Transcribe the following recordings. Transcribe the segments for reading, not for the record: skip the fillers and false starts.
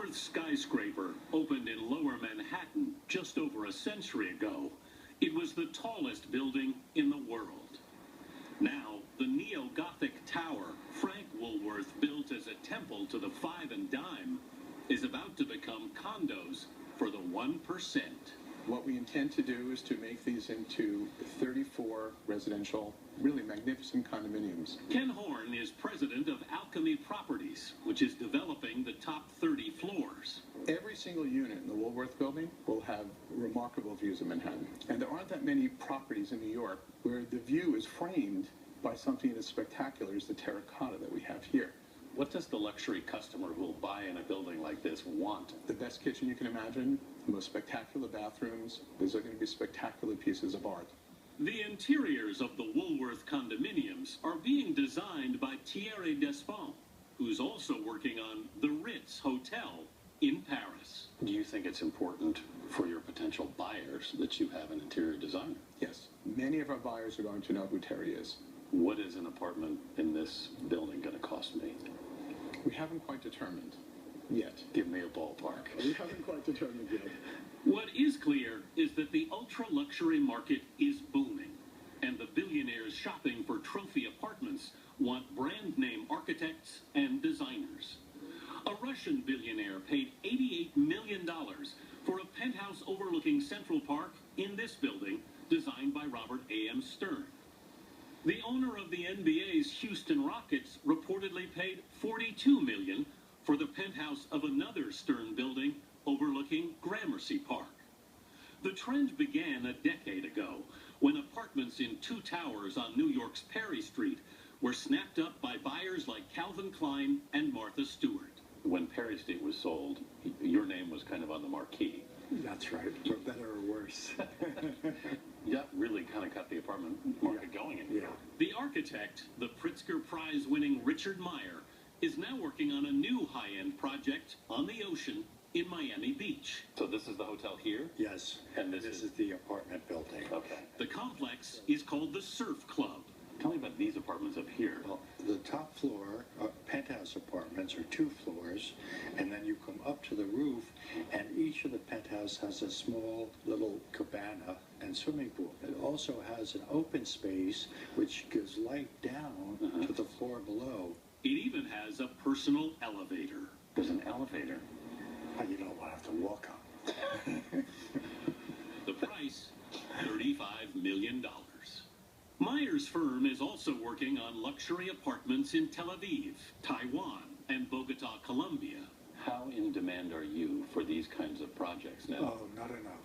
Woolworth skyscraper opened in Lower Manhattan just over a century ago. It was the tallest building in the world. Now, the neo-Gothic tower Frank Woolworth built as a temple to the five and dime is about to become condos for the 1%. What we intend to do is to make these into 34 residential, really magnificent condominiums. Ken Horn is president of Alchemy Properties, which is developing the top 30 floors. Every single unit in the Woolworth building will have remarkable views of Manhattan. And there aren't that many properties in New York where the view is framed by something as spectacular as the terracotta that we have here. What does the luxury customer who will buy in a building like this want? The best kitchen you can imagine, the most spectacular bathrooms. These are going to be spectacular pieces of art. The interiors of the Woolworth condominiums are being designed by Thierry Despont, who's also working on the Ritz Hotel in Paris. Do you think it's important for your potential buyers that you have an interior designer? Yes. Many of our buyers are going to know who Terry is. What is an apartment in this building going to cost me? We haven't quite determined yet. Give me a ballpark. We haven't quite determined yet. What is clear is that the ultra-luxury market is booming, and the billionaires shopping for trophy apartments want brand-name architects and designers. A Russian billionaire paid $88 million for a penthouse overlooking Central Park in this building, designed by Robert A.M. Stern. The owner of the NBA's Houston Rockets reportedly paid $42 million for the penthouse of another Stern building overlooking Gramercy Park. The trend began a decade ago when apartments in two towers on New York's Perry Street were snapped up by buyers like Calvin Klein and Martha Stewart. When Perry Street was sold, your name was kind of on the marquee. That's right, for better or worse. Yeah, really kind of got the apartment market going in here. Yeah. The architect, the Pritzker Prize-winning Richard Meyer, is now working on a new high-end project on the ocean in Miami Beach. So this is the hotel here? Yes, And this is the apartment building. Okay. The complex is called the Surf Club. Tell me about these apartments up here. Well, the top floor, penthouse apartments are 2 floors, and then you come up to the roof, and each of the penthouse has a small little cabana and swimming pool. It also has an open space which gives light down to the floor below. It even has a personal elevator. There's an elevator. You don't want to have to walk on. The price, $35 million. Meyer's firm is also working on luxury apartments in Tel Aviv, Taiwan, and Bogota, Colombia. How in demand are you for these kinds of projects now? Oh, not enough.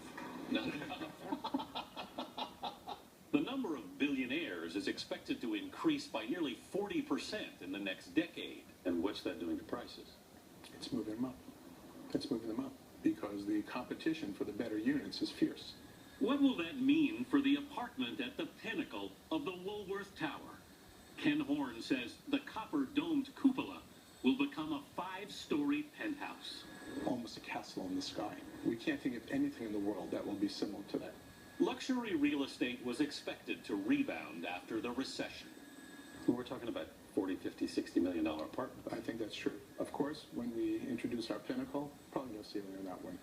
Not enough. The number of billionaires is expected to increase by nearly 40% in the next decade. And what's that doing to prices? It's moving them up. It's moving them up because the competition for the better units is fierce. What will that mean for the apartment at the pinnacle of the Woolworth Tower? Ken Horn says the copper-domed cupola will become a 5-story penthouse. Almost a castle in the sky. We can't think of anything in the world that will be similar to that. Luxury real estate was expected to rebound after the recession. We're talking about $40, $50, $60 million apartment. I think that's true. Of course, when we introduce our pinnacle, probably no ceiling on that one.